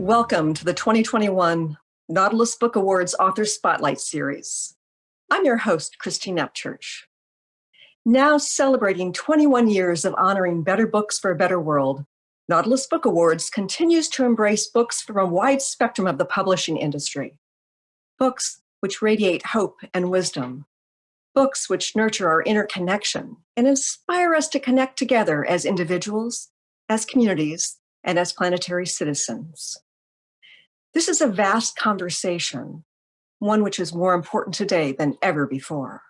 Welcome to the 2021 Nautilus Book Awards Author Spotlight Series. I'm your host, Christine Upchurch. Now celebrating 21 years of honoring better books for a better world, Nautilus Book Awards continues to embrace books from a wide spectrum of the publishing industry. Books which radiate hope and wisdom. Books which nurture our inner connection and inspire us to connect together as individuals, as communities, and as planetary citizens. This is a vast conversation, one which is more important today than ever before.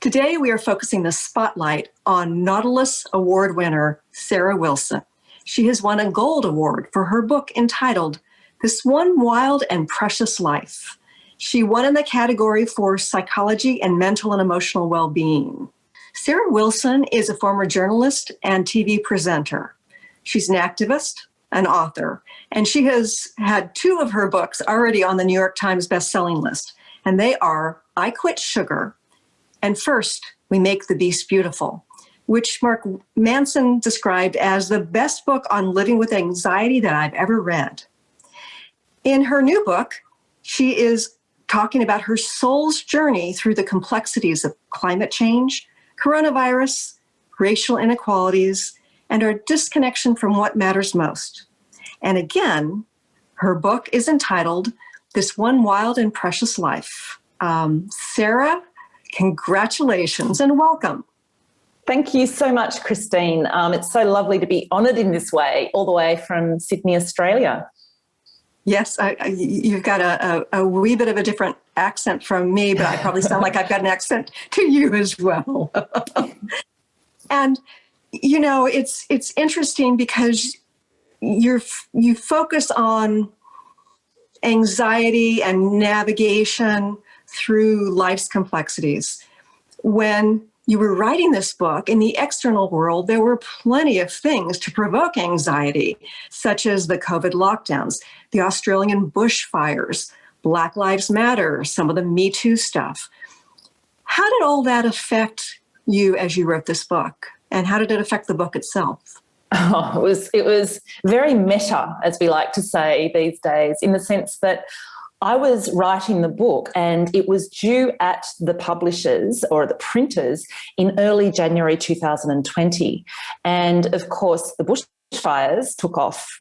Today, we are focusing the spotlight on Nautilus Award winner Sarah Wilson. She has won a Gold Award for her book entitled This One Wild and Precious Life. She won in the category for psychology and mental and emotional well-being. Sarah Wilson is a former journalist and TV presenter. She's an activist, an author, and she has had two of her books already on the New York Times bestselling list, and they are I Quit Sugar and First, We Make the Beast Beautiful, which Mark Manson described as the best book on living with anxiety that I've ever read. In her new book, she is talking about her soul's journey through the complexities of climate change, coronavirus, racial inequalities, and our disconnection from what matters most. And again, her book is entitled This One Wild and Precious Life. Sarah, congratulations and welcome. Thank you so much, Christine. It's so lovely to be honoured in this way, all the way from Sydney, Australia. Yes, you've got a wee bit of a different accent from me, but I probably sound like I've got an accent to you as well. And you know, it's interesting because you focus on anxiety and navigation through life's complexities. When you were writing this book, in the external world, there were plenty of things to provoke anxiety, such as the COVID lockdowns, the Australian bushfires, Black Lives Matter, some of the Me Too stuff. How did all that affect you as you wrote this book? And how did it affect the book itself? Oh, it was very meta, as we like to say these days, in the sense that I was writing the book and it was due at the publishers or the printers in early January 2020. And of course, the bushfires took off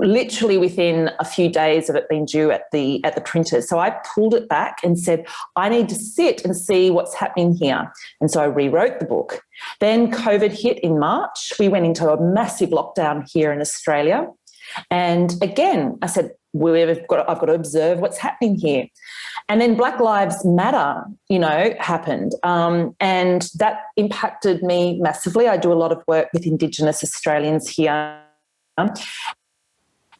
literally within a few days of it being due at the printers. So I pulled it back and said, I need to sit and see what's happening here. And so I rewrote the book. Then COVID hit in March. We went into a massive lockdown here in Australia. And again, I said, I've got to observe what's happening here. And then Black Lives Matter, happened. And that impacted me massively. I do a lot of work with Indigenous Australians here.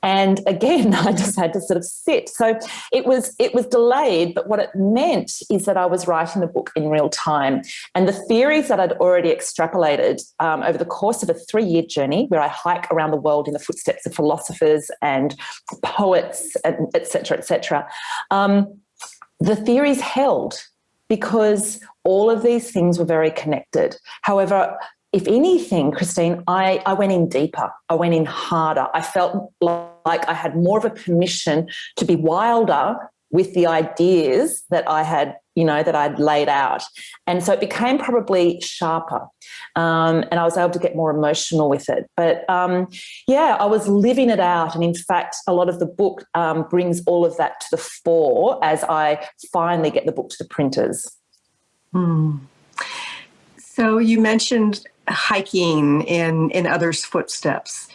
And again, I just had to sort of sit. So it was delayed, but what it meant is that I was writing the book in real time. And the theories that I'd already extrapolated over the course of a 3-year journey where I hike around the world in the footsteps of philosophers and poets, and et cetera, the theories held because all of these things were very connected. However, if anything, Christine, I went in deeper. I went in harder. I felt like I had more of a permission to be wilder with the ideas that I had, that I'd laid out. And so it became probably sharper. And I was able to get more emotional with it. But I was living it out. And in fact, a lot of the book brings all of that to the fore as I finally get the book to the printers. So you mentioned hiking in others' footsteps.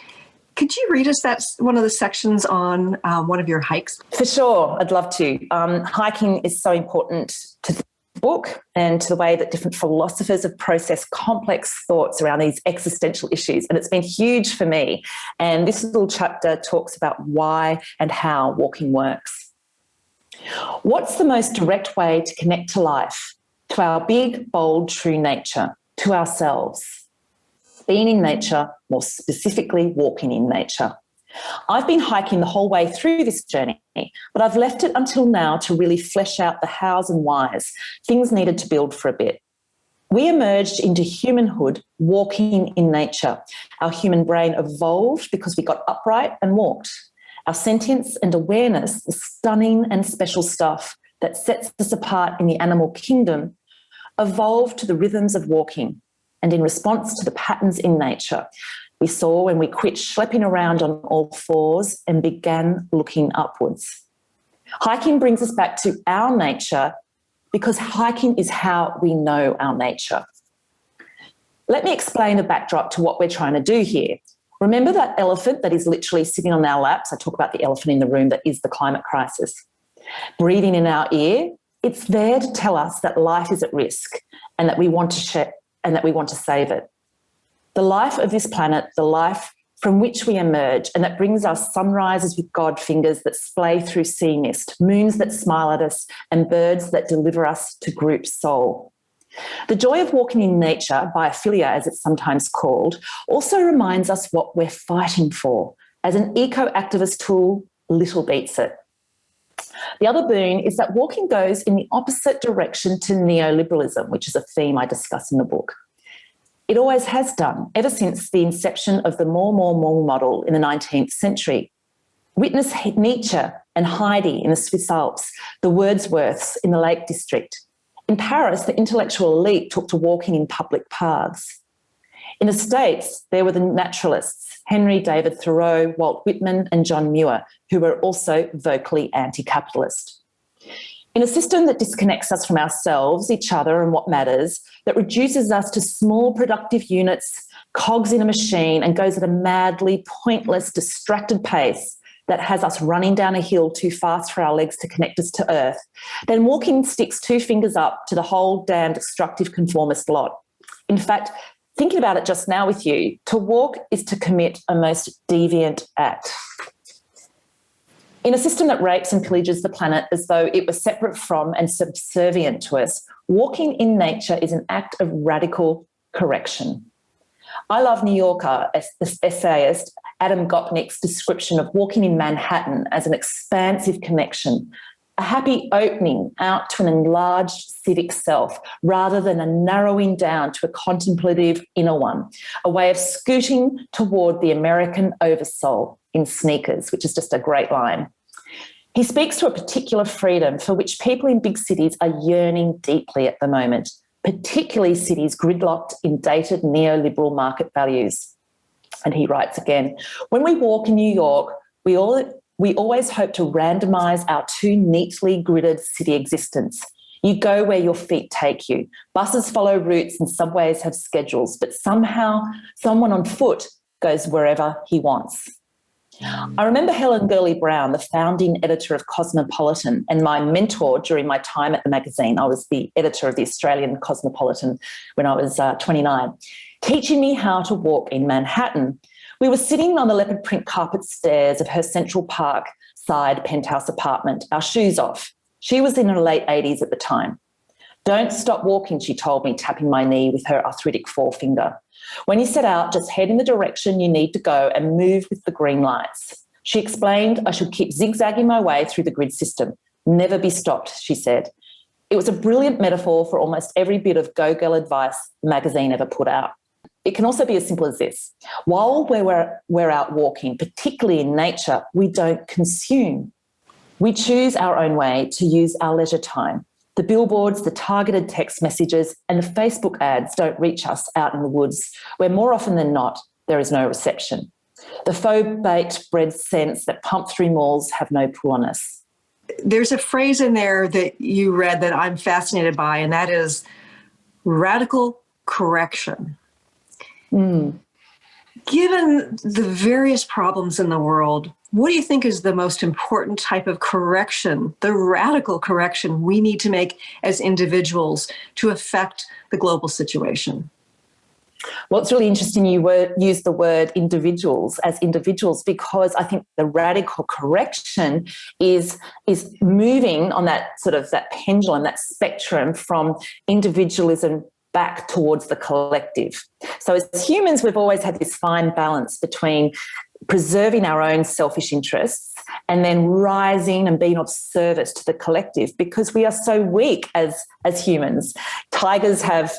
Could you read us one of the sections on one of your hikes? For sure, I'd love to. Hiking is so important to the book and to the way that different philosophers have processed complex thoughts around these existential issues. And it's been huge for me. And this little chapter talks about why and how walking works. What's the most direct way to connect to life, to our big, bold, true nature, to ourselves? Being in nature, more specifically walking in nature. I've been hiking the whole way through this journey, but I've left it until now to really flesh out the hows and whys, things needed to build for a bit. We emerged into humanhood walking in nature. Our human brain evolved because we got upright and walked. Our sentience and awareness, the stunning and special stuff that sets us apart in the animal kingdom, evolved to the rhythms of walking and in response to the patterns in nature we saw when we quit schlepping around on all fours and began looking upwards. Hiking brings us back to our nature because hiking is how we know our nature. Let me explain the backdrop to what we're trying to do here. Remember that elephant that is literally sitting on our laps? I talk about the elephant in the room that is the climate crisis. Breathing in our ear, it's there to tell us that life is at risk and that we want to save it. The life of this planet, the life from which we emerge, and that brings us sunrises with God fingers that splay through sea mist, moons that smile at us, and birds that deliver us to group soul. The joy of walking in nature, biophilia as it's sometimes called, also reminds us what we're fighting for. As an eco-activist tool, little beats it. The other boon is that walking goes in the opposite direction to neoliberalism, which is a theme I discuss in the book. It always has done, ever since the inception of the more model in the 19th century. Witness Nietzsche and Heidi in the Swiss Alps, the Wordsworths in the Lake District. In Paris, the intellectual elite took to walking in public paths. In the States, there were the naturalists, Henry David Thoreau, Walt Whitman, and John Muir, who were also vocally anti-capitalist. In a system that disconnects us from ourselves, each other, and what matters, that reduces us to small productive units, cogs in a machine, and goes at a madly pointless, distracted pace that has us running down a hill too fast for our legs to connect us to earth, then walking sticks two fingers up to the whole damn destructive conformist lot. In fact, thinking about it just now with you, to walk is to commit a most deviant act. In a system that rapes and pillages the planet as though it was separate from and subservient to us, walking in nature is an act of radical correction. I love New Yorker essayist Adam Gopnik's description of walking in Manhattan as an expansive connection, a happy opening out to an enlarged civic self rather than a narrowing down to a contemplative inner one, a way of scooting toward the American oversoul in sneakers, which is just a great line. He speaks to a particular freedom for which people in big cities are yearning deeply at the moment, particularly cities gridlocked in dated neoliberal market values. And he writes again, when we walk in New York, we always hope to randomise our too neatly gridded city existence. You go where your feet take you. Buses follow routes and subways have schedules, but somehow someone on foot goes wherever he wants. I remember Helen Gurley Brown, the founding editor of Cosmopolitan and my mentor during my time at the magazine. I was the editor of the Australian Cosmopolitan when I was 29, teaching me how to walk in Manhattan. We were sitting on the leopard print carpet stairs of her Central Park side penthouse apartment, our shoes off. She was in her late 80s at the time. Don't stop walking, she told me, tapping my knee with her arthritic forefinger. When you set out, just head in the direction you need to go and move with the green lights. She explained I should keep zigzagging my way through the grid system. Never be stopped, she said. It was a brilliant metaphor for almost every bit of go-girl advice the magazine ever put out. It can also be as simple as this. While we're out walking, particularly in nature, we don't consume. We choose our own way to use our leisure time. The billboards, the targeted text messages, and the Facebook ads don't reach us out in the woods, where more often than not, there is no reception. The faux baked bread scents that pump through malls have no pull on us. There's a phrase in there that you read that I'm fascinated by, and that is radical correction. Given the various problems in the world, what do you think is the most important type of correction, the radical correction we need to make as individuals to affect the global situation? Well, it's really interesting you use the word individuals as individuals, because I think the radical correction is moving on that sort of that pendulum, that spectrum from individualism back towards the collective. So as humans, we've always had this fine balance between preserving our own selfish interests and then rising and being of service to the collective, because we are so weak as humans. Tigers have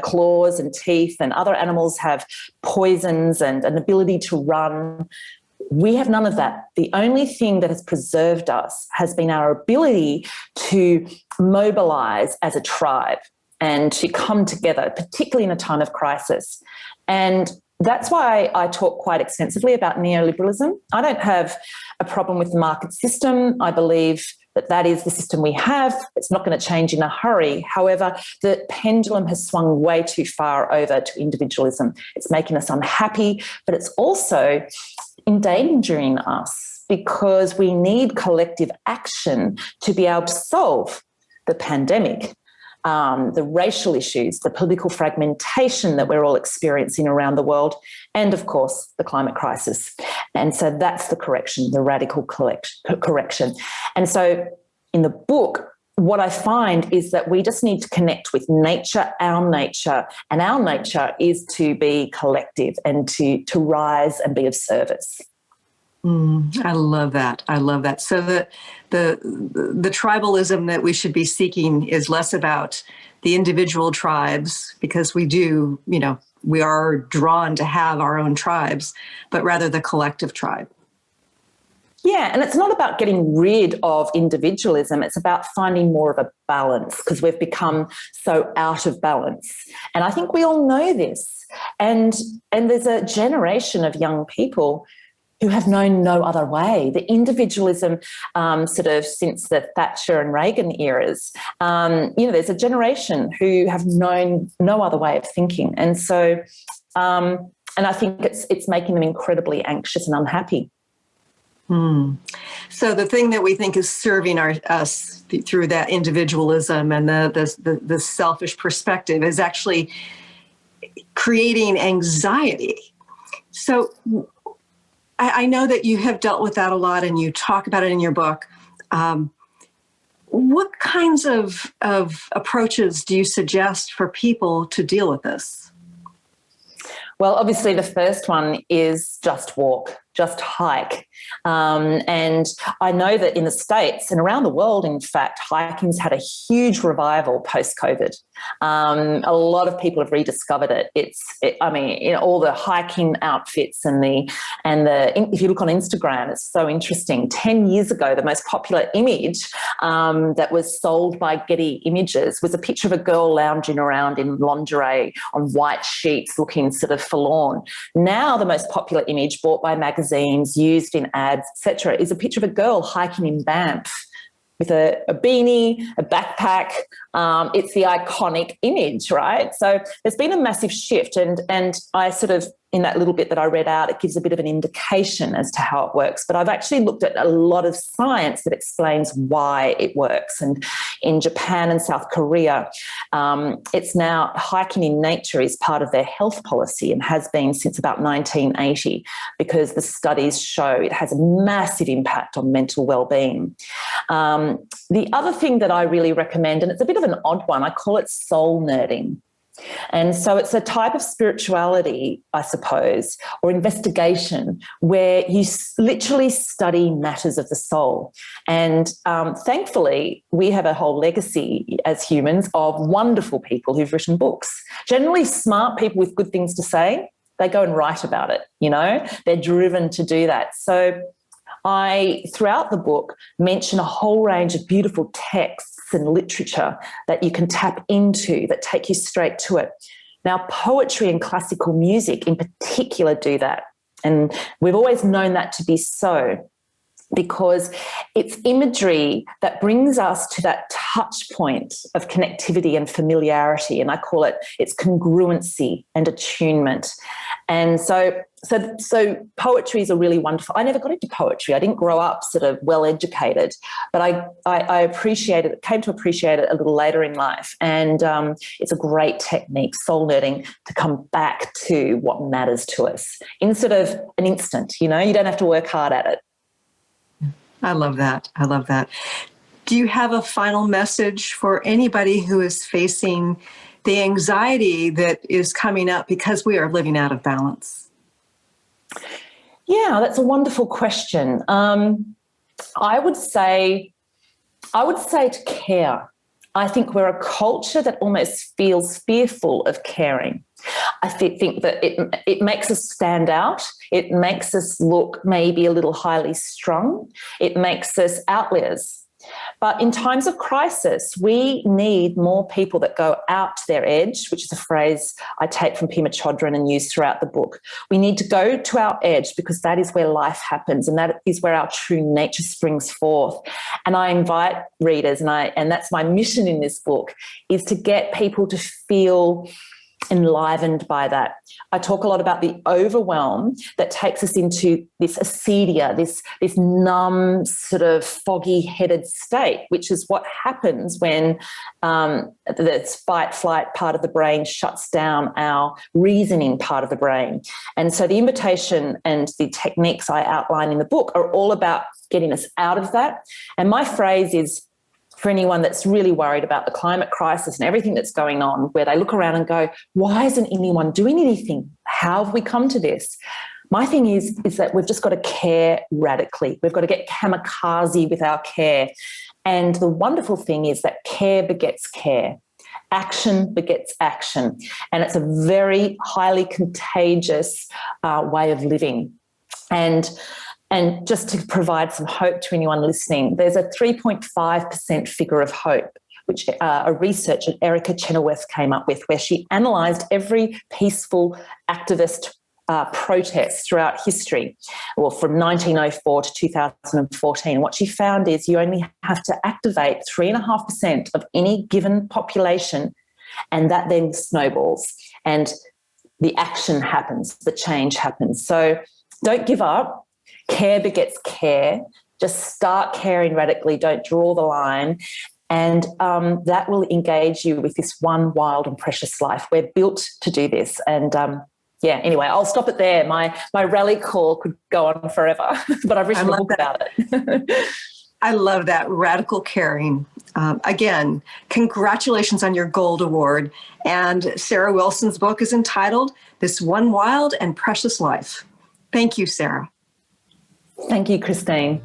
claws and teeth, and other animals have poisons and an ability to run. We have none of that. The only thing that has preserved us has been our ability to mobilize as a tribe and to come together, particularly in a time of crisis. And that's why I talk quite extensively about neoliberalism. I don't have a problem with the market system. I believe that that is the system we have. It's not going to change in a hurry. However, the pendulum has swung way too far over to individualism. It's making us unhappy, but it's also endangering us because we need collective action to be able to solve the pandemic, the racial issues, the political fragmentation that we're all experiencing around the world, and of course, the climate crisis. And so that's the correction, the radical correction. And so in the book, what I find is that we just need to connect with nature, and our nature is to be collective and to rise and be of service. I love that. I love that. So the tribalism that we should be seeking is less about the individual tribes, because we are drawn to have our own tribes, but rather the collective tribe. Yeah, and it's not about getting rid of individualism. It's about finding more of a balance, because we've become so out of balance. And I think we all know this. And there's a generation of young people who have known no other way. The individualism sort of since the Thatcher and Reagan eras, there's a generation who have known no other way of thinking. And so, and I think it's making them incredibly anxious and unhappy. So the thing that we think is serving us through that individualism and the selfish perspective is actually creating anxiety. So I know that you have dealt with that a lot and you talk about it in your book. What kinds of approaches do you suggest for people to deal with this? Well, obviously the first one is just walk, just hike. And I know that in the States and around the world, in fact, hiking's had a huge revival post-COVID. A lot of people have rediscovered it. All the hiking outfits and if you look on Instagram, it's so interesting. 10 years ago, the most popular image that was sold by Getty Images was a picture of a girl lounging around in lingerie on white sheets looking sort of forlorn. Now the most popular image bought by magazines, used in ads, etc., is a picture of a girl hiking in Banff with a beanie, a backpack. It's the iconic image, right? So there's been a massive shift, and I sort of, in that little bit that I read out, it gives a bit of an indication as to how it works. But I've actually looked at a lot of science that explains why it works. And in Japan and South Korea, it's now hiking in nature is part of their health policy and has been since about 1980, because the studies show it has a massive impact on mental well-being. The other thing that I really recommend, and it's a bit of an odd one, I call it soul nerding. And so it's a type of spirituality, I suppose, or investigation where you literally study matters of the soul. And thankfully, we have a whole legacy as humans of wonderful people who've written books. Generally smart people with good things to say, they go and write about it, They're driven to do that. So I, throughout the book, mention a whole range of beautiful texts and literature that you can tap into that take you straight to it. Now, poetry and classical music in particular do that. And we've always known that to be so, because it's imagery that brings us to that touch point of connectivity and familiarity. And I call it's congruency and attunement. And so poetry is a really wonderful. I never got into poetry. I didn't grow up sort of well educated, but I appreciated it, came to appreciate it a little later in life. And it's a great technique, soul nerding, to come back to what matters to us in sort of an instant. You don't have to work hard at it. I love that. I love that. Do you have a final message for anybody who is facing the anxiety that is coming up because we are living out of balance? Yeah, that's a wonderful question. I would say to care. I think we're a culture that almost feels fearful of caring. I think that it makes us stand out. It makes us look maybe a little highly strung. It makes us outliers. But in times of crisis, we need more people that go out to their edge, which is a phrase I take from Pema Chodron and use throughout the book. We need to go to our edge because that is where life happens and that is where our true nature springs forth. And I invite readers, and that's my mission in this book, is to get people to feel enlivened by that. I talk a lot about the overwhelm that takes us into this acedia, this numb, sort of foggy-headed state, which is what happens when the fight-flight part of the brain shuts down our reasoning part of the brain. And so the invitation and the techniques I outline in the book are all about getting us out of that. And my phrase is, for anyone that's really worried about the climate crisis and everything that's going on, where they look around and go, why isn't anyone doing anything? How have we come to this? My thing is that we've just got to care radically. We've got to get kamikaze with our care. And the wonderful thing is that care begets care. Action begets action. And it's a very highly contagious way of living. And just to provide some hope to anyone listening, there's a 3.5% figure of hope, which a researcher, Erica Chenoweth, came up with, where she analysed every peaceful activist protest throughout history, well, from 1904 to 2014. And what she found is you only have to activate 3.5% of any given population, and that then snowballs. And the action happens, the change happens. So don't give up. Care begets care. Just start caring radically. Don't draw the line. And that will engage you with this one wild and precious life. We're built to do this. And anyway, I'll stop it there. My rally call could go on forever, but I've written a book about it. I love that, radical caring. Again, congratulations on your Gold Award. And Sarah Wilson's book is entitled This One Wild and Precious Life. Thank you, Sarah. Thank you, Christine.